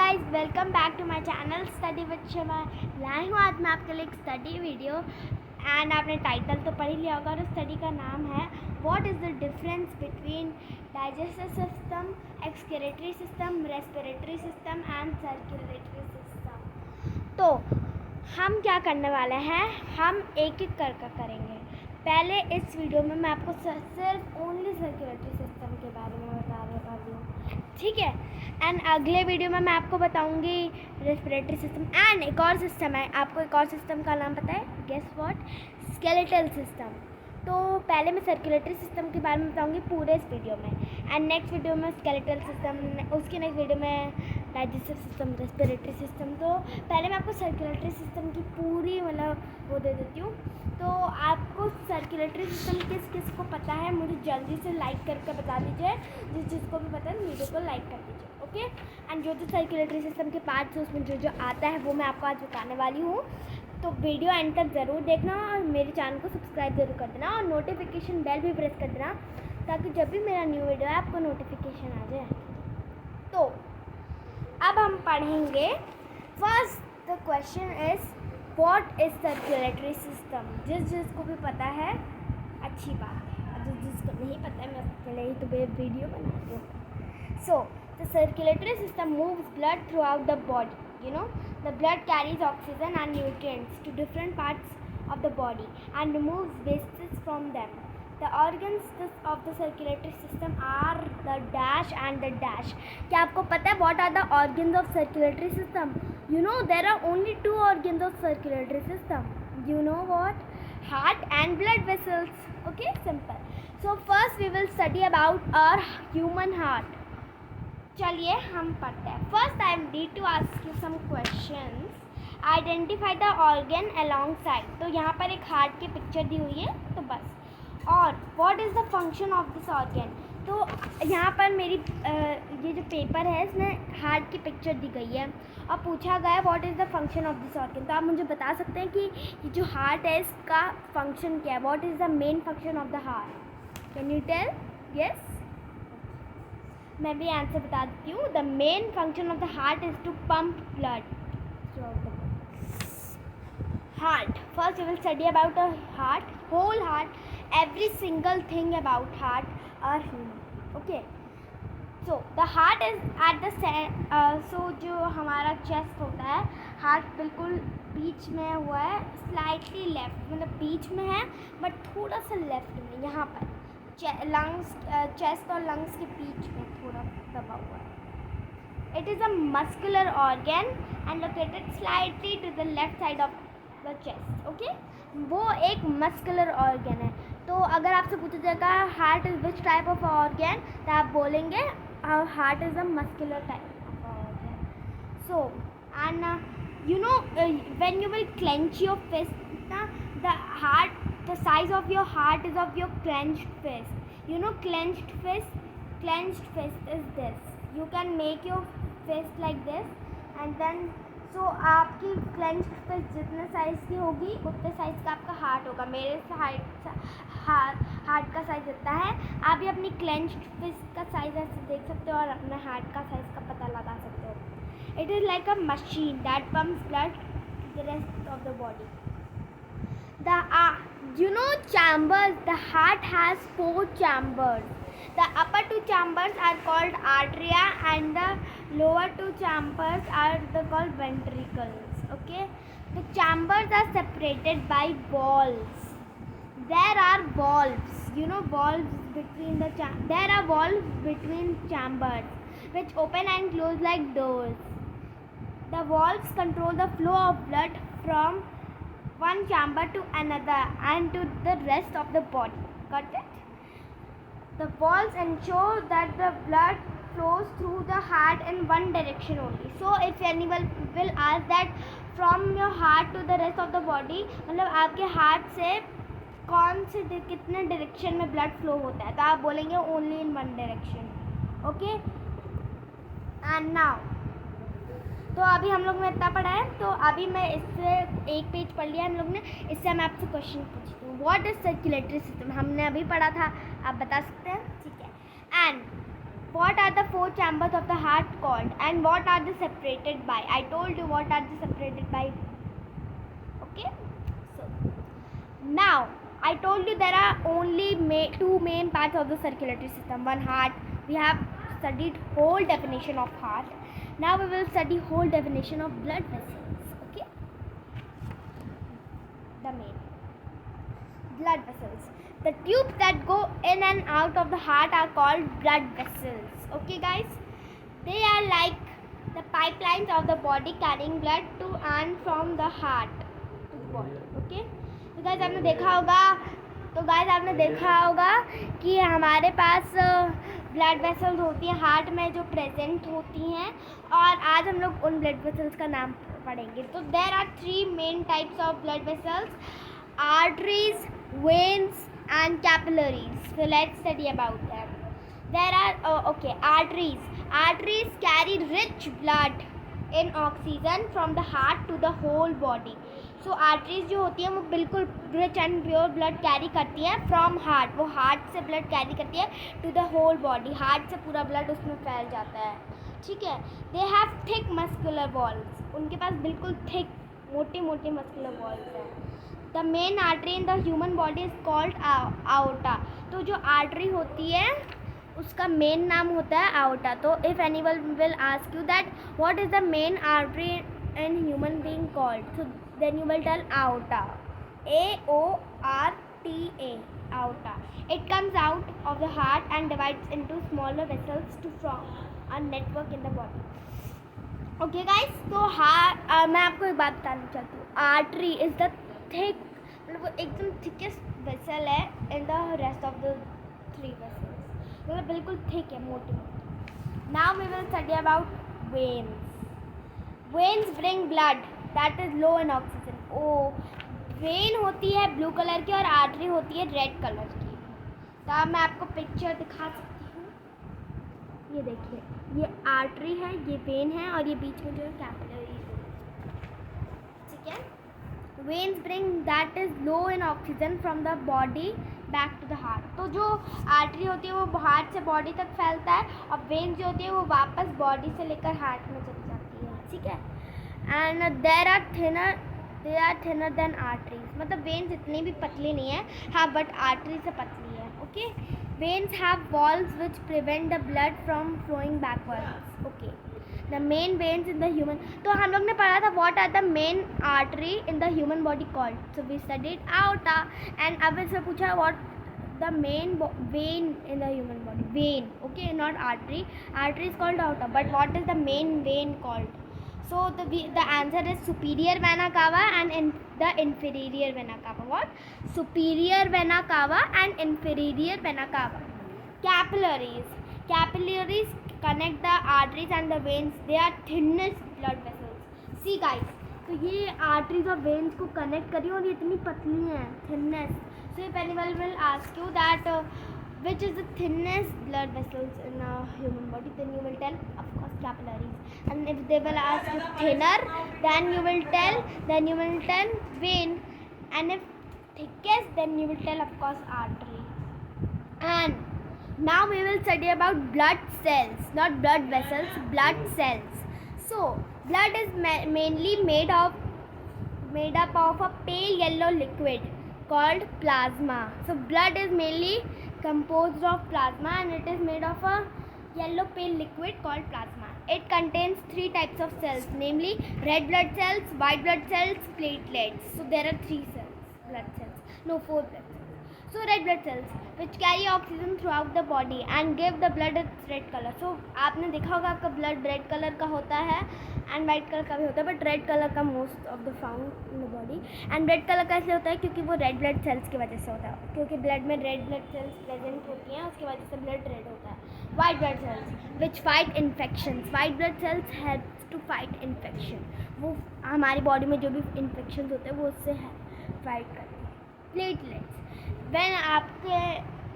Guys, welcome back to my channel study with Sharma. लाई हूँ आज मैं आपके लिए एक स्टडी वीडियो एंड आपने टाइटल तो पढ़ ही लिया होगा और स्टडी का नाम है what is the difference between digestive system, excretory system, respiratory system and circulatory system. तो हम क्या करने वाले हैं, हम एक एक कर करेंगे। पहले इस वीडियो में मैं आपको सिर्फ ओनली सर्कुलेटरी सिस्टम के बारे में बताने वाली हूँ, ठीक है। एंड अगले वीडियो में मैं आपको बताऊंगी रेस्पिरेटरी सिस्टम एंड एक और सिस्टम है। आपको एक और सिस्टम का नाम पता है? Guess what? Skeletal system. तो पहले मैं सर्कुलेटरी सिस्टम के बारे में बताऊंगी पूरे इस वीडियो में, एंड नेक्स्ट वीडियो में स्केलेटल सिस्टम, उसके नेक्स्ट वीडियो में डाइजेस्टिव सिस्टम, रेस्पिरेटरी सिस्टम। तो पहले मैं आपको सर्कुलेटरी सिस्टम की पूरी वो दे देती हूँ। तो आपको सर्कुलेटरी सिस्टम किस किस को पता है मुझे जल्दी से लाइक करके बता दीजिए। जिसको भी पता है वीडियो को लाइक कर दीजिए, ओके। एंड जो सर्कुलेटरी सिस्टम के पार्ट्स है उसमें जो आता है वो मैं आपको आज बताने वाली हूँ। तो वीडियो एंड तक ज़रूर देखना और मेरे चैनल को सब्सक्राइब ज़रूर कर देना और नोटिफिकेशन बेल भी प्रेस कर देना ताकि जब भी मेरा न्यू वीडियो है आपको नोटिफिकेशन आ जाए। तो अब हम पढ़ेंगे। First the question is what is circulatory system. जिसको भी पता है अच्छी बात है, और जिसको नहीं पता है मैं उसके लिए ही तो वीडियो बनाती हूँ। So the circulatory system moves blood through out the body. You know, the blood carries oxygen and nutrients to different parts of the body and removes wastes from them. The organs of the circulatory system are the dash and the dash. क्या आपको पता है what are the organs of circulatory system? You know there are only two organs of circulatory system. You know what? Heart and blood vessels. Okay, simple. So first we will study about our human heart. चलिए हम पढ़ते हैं। First I need to ask you some questions. Identify the organ alongside. तो यहाँ पर एक heart की picture दी हुई है, तो बस। और what is the function of this organ. तो यहाँ पर मेरी ये जो पेपर है इसमें हार्ट की पिक्चर दी गई है और पूछा गया है what is the function of this organ. तो आप मुझे बता सकते हैं कि ये जो हार्ट है इसका फंक्शन क्या है। What is the main function of the heart? Can you tell? Yes, मैं भी आंसर बता देती हूँ। The main function of the heart is to pump blood through the heart. First we will study about a heart, whole heart, every single thing about heart are human, okay. So the heart is at the so जो हमारा chest होता है, heart बिल्कुल बीच में हुआ है, slightly left, मतलब बीच में है बट थोड़ा सा लेफ्ट में, यहाँ पर लंग्स, चेस्ट और लंग्स के बीच में थोड़ा दबा हुआ है। It is a muscular organ and located slightly to the left side of the chest, okay. वो एक मस्कुलर ऑर्गन है। तो अगर आपसे पूछा जाएगा heart is which type of organ, तो आप बोलेंगे heart is a muscular type of organ. So and you know when you will clench your fist, the heart, the size of your heart is of your clenched fist. You know clenched fist is this. You can make your fist like this and then so आपकी clenched fist जितने size की होगी उतने size का आपका heart होगा। मेरे heart का साइज़ इतना है। आप भी अपनी clenched fist का साइज़ ऐसे देख सकते हो और अपने हार्ट का साइज़ का पता लगा सकते हो। It is like a machine that pumps blood to the rest of the body. You know chambers, the heart has 4 chambers. The upper 2 chambers are called arteria and the lower 2 chambers are called ventricles, okay. The chambers are separated by valves. There are valves, you know, valves between there are valves between chambers which open and close like doors. The valves control the flow of blood from one chamber to another and to the rest of the body. Got it? The valves ensure that the blood flows through the heart in one direction only. So if anyone will ask that from your heart to the rest of the body, मतलब आपके heart से कौन से कितने direction में blood flow होता है, तो आप बोलेंगे only in one direction, okay. And now तो अभी हम लोग ने इतना पढ़ा है, तो अभी मैं इससे एक पेज पढ़ लिया हम लोग ने। इससे मैं आपसे क्वेश्चन पूछती हूँ व्हाट इज सर्कुलेटरी सिस्टम। हमने अभी पढ़ा था, आप बता सकते हैं, ठीक है। And What are the four chambers of the heart called, and what are they separated by? I told you what are they separated by. Okay, so now I told you there are only two main parts of the circulatory system. One, heart. We have studied whole definition of heart. Now we will study whole definition of blood vessels. Okay, the main blood vessels. The tubes that go in and out of the heart are called blood vessels. Okay guys, they are like the pipelines of the body carrying blood to and from the heart to the body. Okay, तो guys आपने देखा होगा कि हमारे पास blood vessels होती हैं heart में जो प्रेजेंट होती हैं, और आज हम लोग उन ब्लड वेसल्स का नाम पढ़ेंगे. तो there are 3 main types of blood vessels: arteries, veins and capillaries. So let's study about them. There are arteries carry rich blood in oxygen from the heart to the whole body. So arteries जो होती हैं वो बिल्कुल rich and pure blood carry करती हैं from heart. वो heart से blood carry करती है to the whole body. heart से पूरा blood उसमें फैल जाता है. ठीक है. They have thick muscular walls. उनके पास बिल्कुल thick मोटी muscular walls हैं. The main artery in the human body is called aorta. तो जो artery होती है उसका main नाम होता है aorta. तो if anyone will ask you that what is the main artery in human being called, so then you will tell aorta. A-O-R-T-A, aorta. It comes out of the heart and divides into smaller vessels to form a network in the body. Okay guys, तो मैं आपको एक बात बताना चाहती हूँ. Artery is the thick, मतलब वो एकदम थिकेस्ट वेसल है in the rest of the 3 vessels. मतलब बिल्कुल थिक है, मोटी. Now we will study about veins. Veins bring blood that is low in oxygen. Vein होती है ब्लू कलर की और आर्टरी होती है रेड कलर की. तो मैं आपको पिक्चर दिखा सकती हूँ. ये देखिए, ये आर्टरी है, ये वेन है, और ये बीच में जो है कैपिलरी है. ठीक है. Veins bring that is low in oxygen from the body back to the heart. तो जो आर्टरी होती है वो हार्ट से बॉडी तक फैलता है, और वेन्स जो होती है वो वापस बॉडी से लेकर हार्ट में चली जाती है. ठीक है. And there are thinner than arteries. मतलब वेन्स इतनी भी पतली नहीं है, हाँ, बट आर्टरी से पतली है. Okay. Veins have walls which prevent the blood from flowing backwards. Okay. The main veins in the human. तो हम लोग ने पढ़ा था what are the main artery in the human body called. So we studied aorta. And अब इससे पूछा what the main vein in the human body. Vein. Okay, not artery. Artery is called aorta. But what is the main vein called? So the answer is superior vena cava and the inferior vena cava. What? Superior vena cava and inferior vena cava. Capillaries. Capillaries connect the arteries and the veins. They are thinnest blood vessels. See guys, तो ये arteries और veins को connect करी और ये इतनी पतली हैं, thinnest. So if anyone will ask you that which is the thinnest blood vessels in a human body, then you will tell of course capillaries. And if they will ask you thinner, then you will tell vein. And if thickest, then you will tell of course artery. And now we will study about blood cells, not blood vessels, blood cells. So blood is mainly made up of a pale yellow liquid called plasma. So blood is mainly composed of plasma, and it is made of a yellow pale liquid called plasma. It contains 3 types of cells, namely red blood cells, white blood cells, platelets. So there are 4 blood cells. So red blood cells which carry oxygen throughout the body and give the blood its red color. So आपने देखा होगा आपका blood red colour का होता है and white colour का भी होता है, बट रेड कलर का most of the found in the body. And red colour का इसलिए होता है क्योंकि वो रेड ब्लड सेल्स की वजह से होता है, क्योंकि ब्लड में रेड ब्लड सेल्स प्रेजेंट होती हैं, उसकी वजह से ब्लड रेड होता है. White blood cells which fight infections. White blood cells helps to fight infection. वो हमारी बॉडी में जो भी इन्फेक्शन होते हैं वो उससे फाइट करते हैं. प्लेटलेट्स. वैन आपके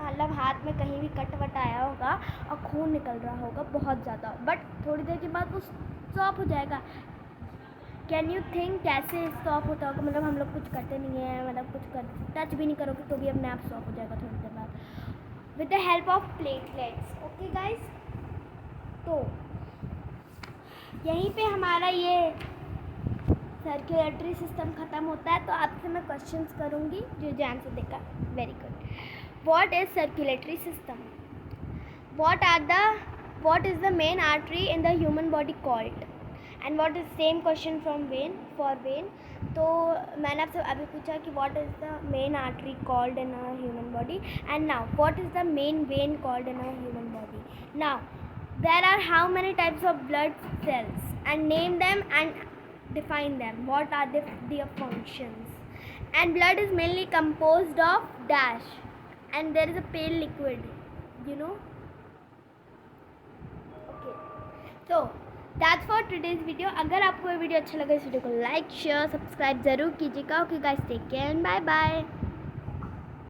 मतलब हाथ में कहीं भी कट वट आया होगा और खून निकल रहा होगा बहुत ज़्यादा, बट थोड़ी देर के बाद वो स्टॉप हो जाएगा. कैन यू थिंक कैसे स्टॉप होता होगा? मतलब हम लोग कुछ करते नहीं हैं, मतलब कुछ टच भी नहीं करोगे तो भी अपने आप स्टॉप हो जाएगा थोड़ी देर बाद with the help of platelets. Okay guys, तो यहीं पे हमारा ये सर्कुलेटरी सिस्टम ख़त्म होता है। तो आपसे मैं क्वेश्चंस करूँगी जो आंसर देगा। Very good. What is circulatory system? what is the main artery in the human body called? And what is same question from vein for vein? तो मैंने आपसे अभी पूछा कि what is the main artery called in our human body, and now what is the main vein called in our human body? Now there are how many types of blood cells, and name them and define them. What are their functions? And blood is mainly composed of dash, and there is a pale liquid, you know. Okay, so that's for today's video. अगर आपको ये video अच्छा लगा इस video को like share subscribe ज़रूर कीजिएगा। Okay guys, take care and bye bye.